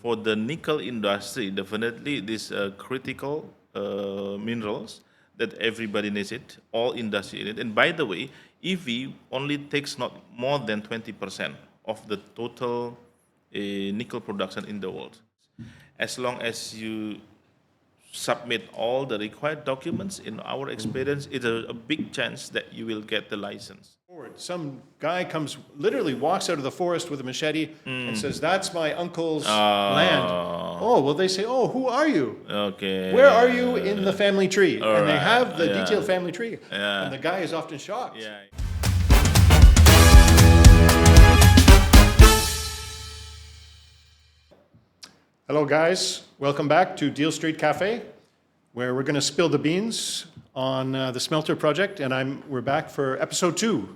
For the nickel industry, definitely these critical minerals that everybody needs it, all industry in it. And by the way, EV only takes not more than 20% of the total nickel production in the world. As long as you submit all the required documents, in our experience, it's a big chance that you will get the license. Some guy comes, literally walks out of the forest with a machete and says, "That's my uncle's land." Oh, well, they say, "Oh, who are you? Okay. Where are you in the family tree?" And they right, have the yeah. detailed family tree. Yeah. And the guy is often shocked. Yeah. Hello, guys. Welcome back to Deal Street Café, where we're going to spill the beans on the Smelter project. And we're back for episode 2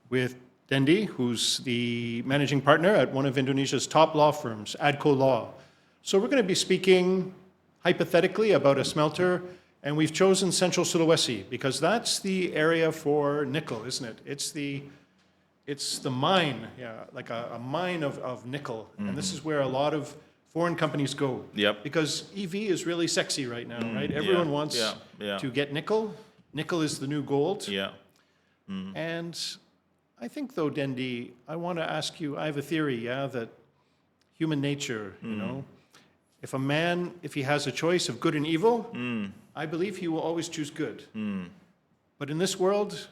with Dendi, who's the managing partner at one of Indonesia's top law firms, ADCO Law. So we're going to be speaking hypothetically about a smelter, and we've chosen Central Sulawesi because that's the area for nickel, isn't it? It's the mine, like a mine of nickel. And this is where a lot of foreign companies go. Yep. Because EV is really sexy right now, right? Everyone wants to get nickel. Nickel is the new gold. Yeah. And I think, though, Dendi, I want to ask you, I have a theory, that human nature, if a man, if he has a choice of good and evil, I believe he will always choose good. But in this world,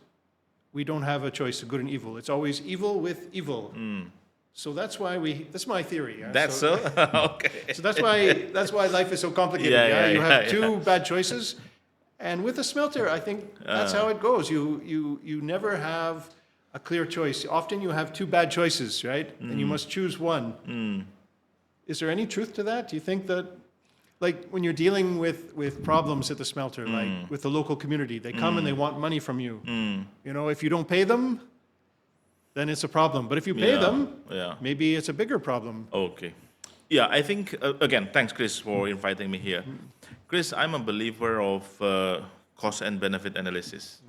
we don't have a choice of good and evil. It's always evil with evil. So that's why that's my theory. That's so? Okay. So that's why life is so complicated. You have two bad choices. And with a smelter, I think that's how it goes. You never have a clear choice. Often you have two bad choices, right? And you must choose one. Is there any truth to that? Do you think that, like when you're dealing with problems at the smelter, like with the local community, they come and they want money from you. If you don't pay them, then it's a problem. But if you pay them, maybe it's a bigger problem. Okay. Yeah, I think, again, thanks, Chris, for inviting me here. Chris, I'm a believer of cost and benefit analysis.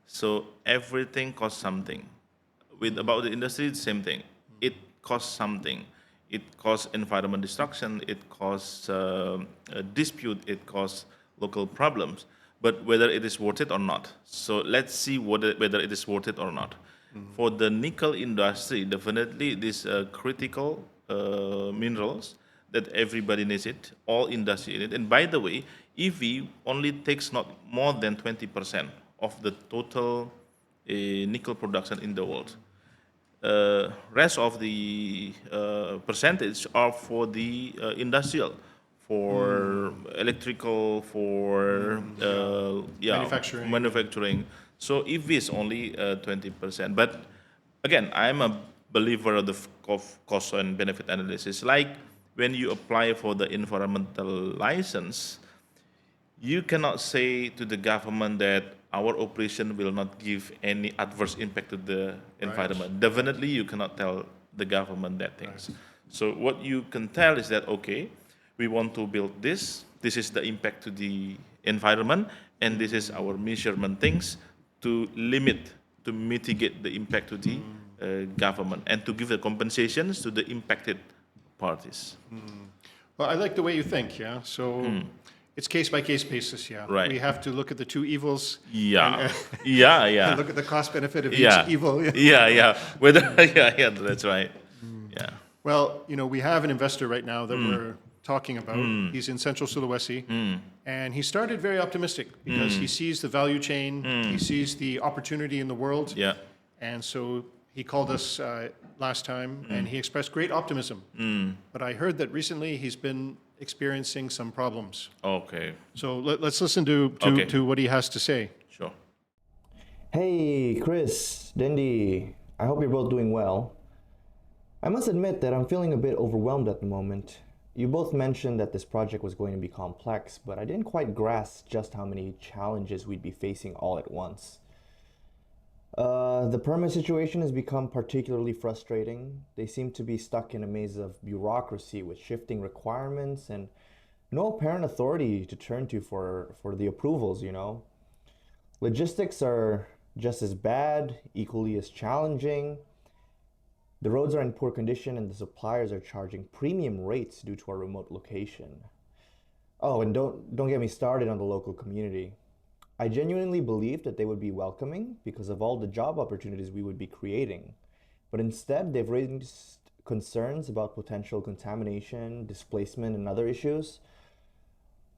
So everything costs something. About the industry, it's the same thing. It costs something. It costs environment destruction, it costs a dispute, it costs local problems. But whether it is worth it or not. So let's see whether it is worth it or not. For the nickel industry, definitely these critical minerals that everybody needs it, all industry in it. And by the way, EV only takes not more than 20% of the total nickel production in the world. Rest of the percentage are for the industrial, for electrical, for manufacturing. So EV is only 20%. But again, I'm a believer of cost and benefit analysis. Like when you apply for the environmental license, you cannot say to the government that our operation will not give any adverse impact to the environment. Definitely, you cannot tell the government that things. So what you can tell is that, okay, we want to build this. This is the impact to the environment, and this is our measurement things to mitigate the impact to the government and to give the compensations to the impacted parties. Well, I like the way you think, So it's case-by-case basis, Right. We have to look at the two evils. Yeah. And look at the cost-benefit of each evil. That's right. Yeah. Well, we have an investor right now that we're talking about. He's in Central Sulawesi, and he started very optimistic because he sees the value chain, he sees the opportunity in the world, and so he called us last time, and he expressed great optimism. But I heard that recently he's been experiencing some problems. Okay. So let's listen to what he has to say. Sure. Hey, Chris, Dendi. I hope you're both doing well. I must admit that I'm feeling a bit overwhelmed at the moment. You both mentioned that this project was going to be complex, but I didn't quite grasp just how many challenges we'd be facing all at once. The permit situation has become particularly frustrating. They seem to be stuck in a maze of bureaucracy with shifting requirements and no apparent authority to turn to for the approvals, Logistics are just as bad, equally as challenging. The roads are in poor condition and the suppliers are charging premium rates due to our remote location. Oh, and don't get me started on the local community. I genuinely believed that they would be welcoming because of all the job opportunities we would be creating. But instead, they've raised concerns about potential contamination, displacement, and other issues.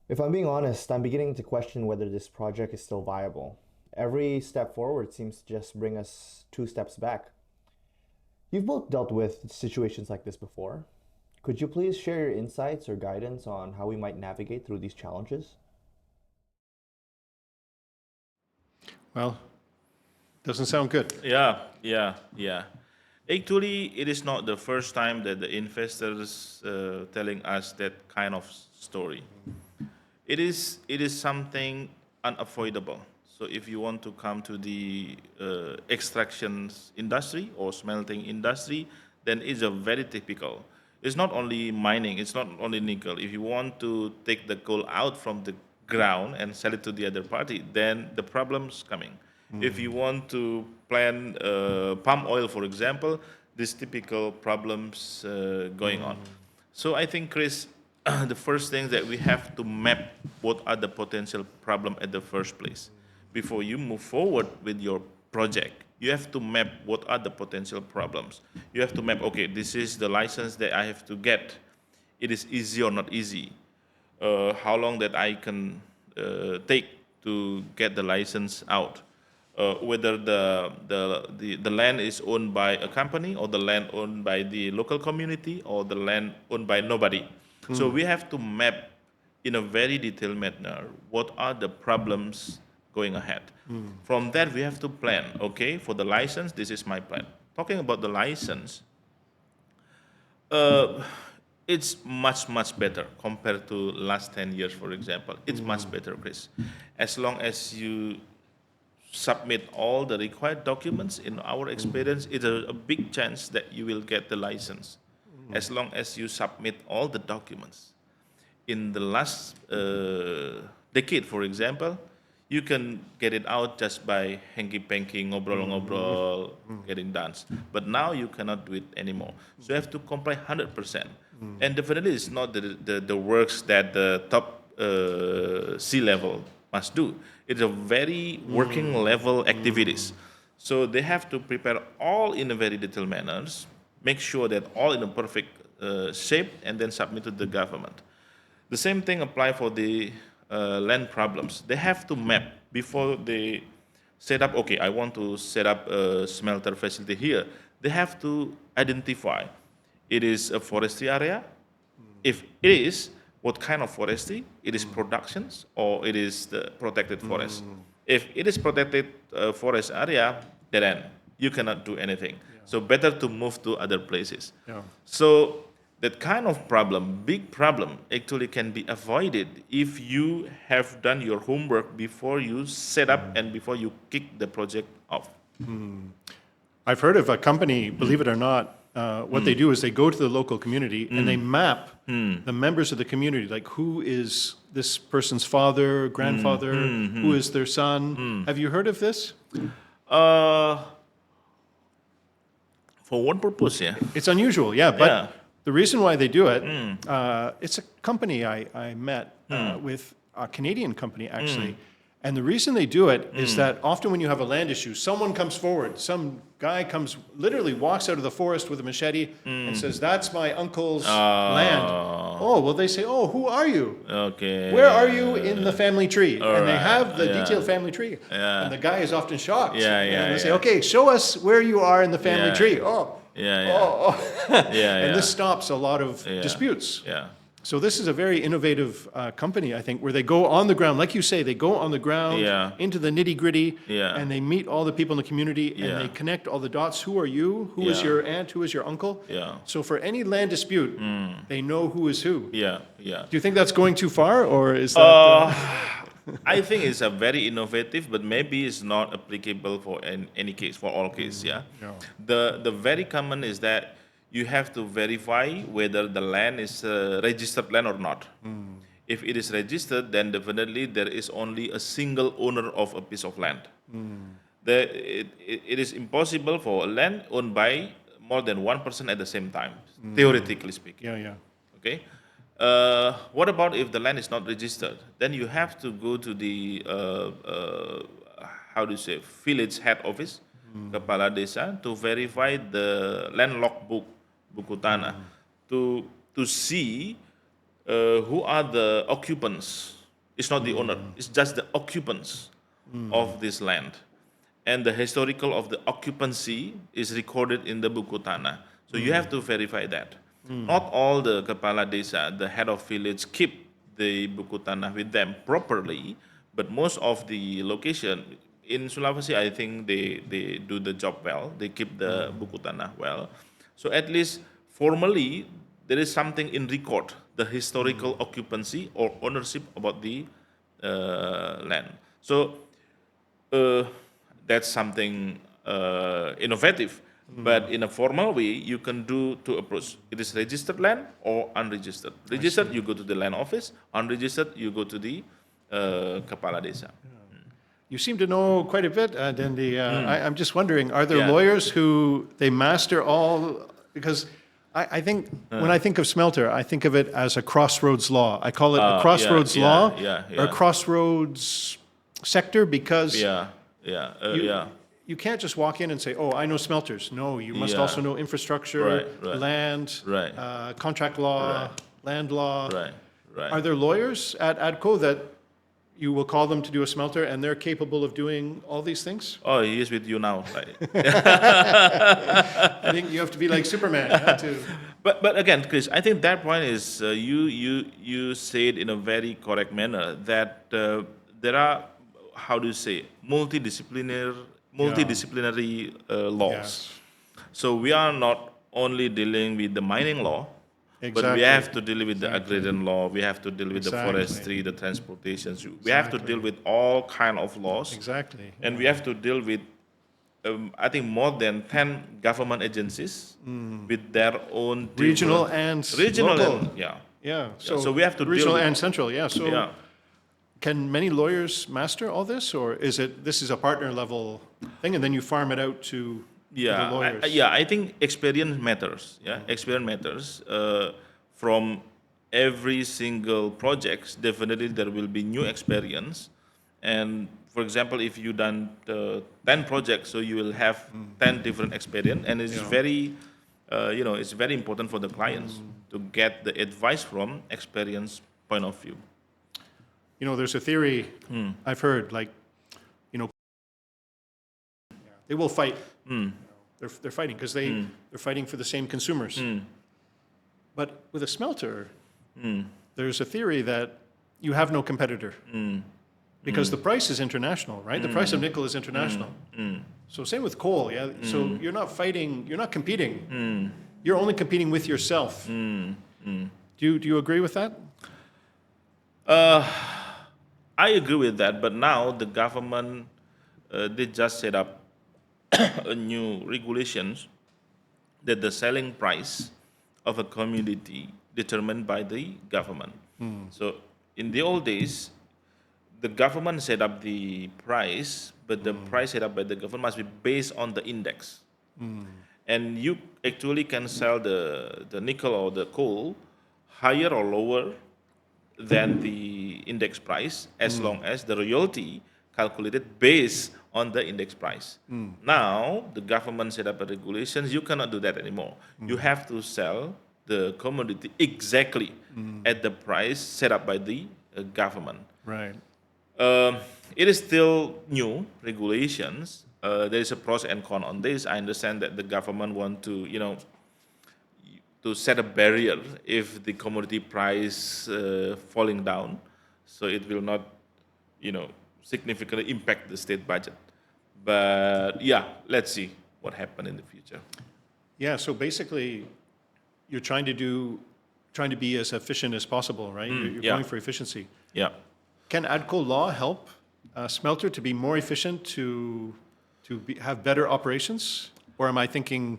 If I'm being honest, I'm beginning to question whether this project is still viable. Every step forward seems to just bring us 2 steps back. You've both dealt with situations like this before. Could you please share your insights or guidance on how we might navigate through these challenges? Well, doesn't sound good. Yeah. Actually, it is not the first time that the investors telling us that kind of story. It is something unavoidable. So if you want to come to the extraction industry or smelting industry, then it's a very typical. It's not only mining, it's not only nickel. If you want to take the coal out from the ground and sell it to the other party, then the problem's coming. If you want to plant palm oil, for example, these typical problems going on. So I think, Chris, the first thing that we have to map what are the potential problem at the first place. Before you move forward with your project, you have to map what are the potential problems. You have to map, okay, this is the license that I have to get. It is easy or not easy. How long that I can take to get the license out. Whether the land is owned by a company or the land owned by the local community or the land owned by nobody. So we have to map in a very detailed manner what are the problems going ahead. From that, we have to plan, okay, for the license, this is my plan. Talking about the license, it's much better compared to last 10 years, for example. It's much better, Chris. As long as you submit all the required documents, in our experience, it's a big chance that you will get the license. As long as you submit all the documents. In the last decade, for example, you can get it out just by hanky-panky, ngobrol-ngobrol, getting done. But now you cannot do it anymore. So you have to comply 100%. And definitely it's not the works that the top C-level must do. It's a very working level activities. So they have to prepare all in a very detailed manners, make sure that all in a perfect shape, and then submit to the government. The same thing apply for the land problems. They have to map before they set up, okay, I want to set up a smelter facility here. They have to identify, it is a forestry area. If it is, what kind of forestry? It is productions or it is the protected forest. If it is protected forest area, then you cannot do anything. So better to move to other places. So that kind of problem, big problem, actually can be avoided if you have done your homework before you set up and before you kick the project off. I've heard of a company, believe it or not, what they do is they go to the local community and they map the members of the community, like who is this person's father, grandfather, who is their son. Have you heard of this? For one purpose, yeah. It's unusual, yeah, but the reason why they do it, it's a company I met with, a Canadian company actually, and the reason they do it is that often when you have a land issue, someone comes forward, some guy comes, literally walks out of the forest with a machete and says, that's my uncle's land. Oh, well, they say, oh, who are you? Okay. Where are you in the family tree? And they right, have the detailed family tree. Yeah. And the guy is often shocked. And they say, yeah. okay, show us where you are in the family Yeah. tree. Oh. And this stops a lot of disputes. So this is a very innovative company, I think, where they go on the ground, like you say, they go on the ground into the nitty gritty, and they meet all the people in the community, and they connect all the dots. Who are you? Who is your aunt? Who is your uncle? So for any land dispute, they know who is who. Do you think that's going too far, or is that? I think it's a very innovative, but maybe it's not applicable for any case, for all cases. The very common is that you have to verify whether the land is registered land or not. If it is registered, then definitely there is only a single owner of a piece of land. It is impossible for a land owned by more than one person at the same time, theoretically speaking. Yeah, yeah. Okay. What about if the land is not registered? Then you have to go to the how do you say, village head office, kepala desa, to verify the land logbook, buku tanah, to see who are the occupants. It's not the owner. It's just the occupants of this land, and the historical of the occupancy is recorded in the buku tanah. So you have to verify that. Not all the kepala desa, the head of village, keep the buku tanah with them properly, but most of the location in Sulawesi, I think they do the job well. They keep the buku tanah well. So at least formally, there is something in record, the historical occupancy or ownership about the land. So that's something innovative. But in a formal way, you can do two approach. It is registered land or unregistered. Registered, you go to the land office. Unregistered, you go to the kepala desa. You seem to know quite a bit, Dendi. I'm just wondering, are there lawyers who they master all? Because I think when I think of Smelter, I think of it as a crossroads law. I call it a crossroads law or a crossroads sector because you can't just walk in and say, oh, I know smelters. No, you must also know infrastructure, land, contract law, land law. Are there lawyers at ADCO that you will call them to do a smelter and they're capable of doing all these things? Oh, he is with you now. I think you have to be like Superman. But again, Chris, I think that point is you said in a very correct manner that there are, how do you say, multidisciplinary laws. So we are not only dealing with the mining law, but we have to deal with the agrarian law. We have to deal with the forestry, the transportation. We have to deal with all kind of laws. And we have to deal with, I think, more than 10 government agencies with their own regional and local. So we have to regional deal with and central. So can many lawyers master all this, or is it this is a partner level thing, and then you farm it out to the lawyers? I think experience matters. Experience matters. From every single project, definitely there will be new experience. And for example, if you done 10 projects, so you will have 10 different experience, and it's very, it's very important for the clients to get the advice from experience point of view. You know, there's a theory I've heard, like, they will fight. They're fighting because they're fighting for the same consumers. But with a smelter, there's a theory that you have no competitor because the price is international, right? The price of nickel is international. So same with coal, So you're not fighting, you're not competing. You're only competing with yourself. Do you agree with that? I agree with that, but now the government they just set up a new regulations that the selling price of a commodity determined by the government. So in the old days, the government set up the price, but the price set up by the government must be based on the index. And you actually can sell the nickel or the coal higher or lower than the index price as long as the royalty calculated based on the index price. Now, the government set up a regulations, you cannot do that anymore. You have to sell the commodity exactly at the price set up by the government. Right. It is still new regulations. There is a pros and cons on this. I understand that the government want to, to set a barrier if the commodity price falling down, so it will not, significantly impact the state budget. But let's see what happens in the future. Yeah, so basically, you're trying to be as efficient as possible, right? You're going for efficiency. Yeah. Can ADCO Law help Smelter to be more efficient, to have better operations? Or am I thinking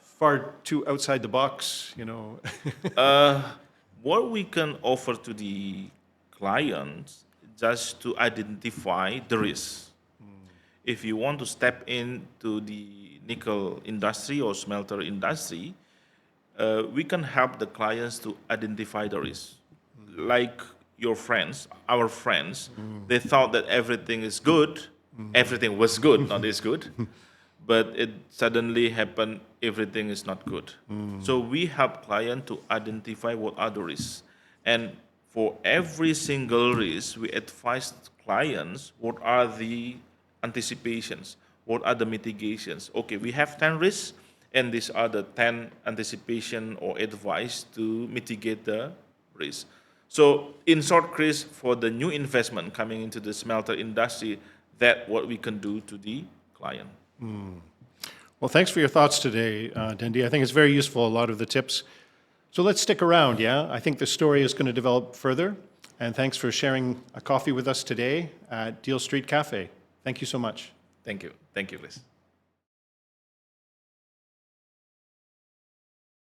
far too outside the box, What we can offer to the clients just to identify the risk. if you want to step into the nickel industry or smelter industry, we can help the clients to identify the risk. Like your friends, our friends, they thought that everything is good, everything was good, not is good, but it suddenly happened, everything is not good. So we help client to identify what are the risks. And for every single risk, we advise clients what are the anticipations, what are the mitigations. Okay, we have 10 risks, and these are the 10 anticipation or advice to mitigate the risk. So in short, Chris, for the new investment coming into the smelter industry, that's what we can do to the client. Well, thanks for your thoughts today, Dendi. I think it's very useful, a lot of the tips. So let's stick around, yeah? I think the story is going to develop further. And thanks for sharing a coffee with us today at Deal Street Café. Thank you so much. Thank you. Thank you, Chris.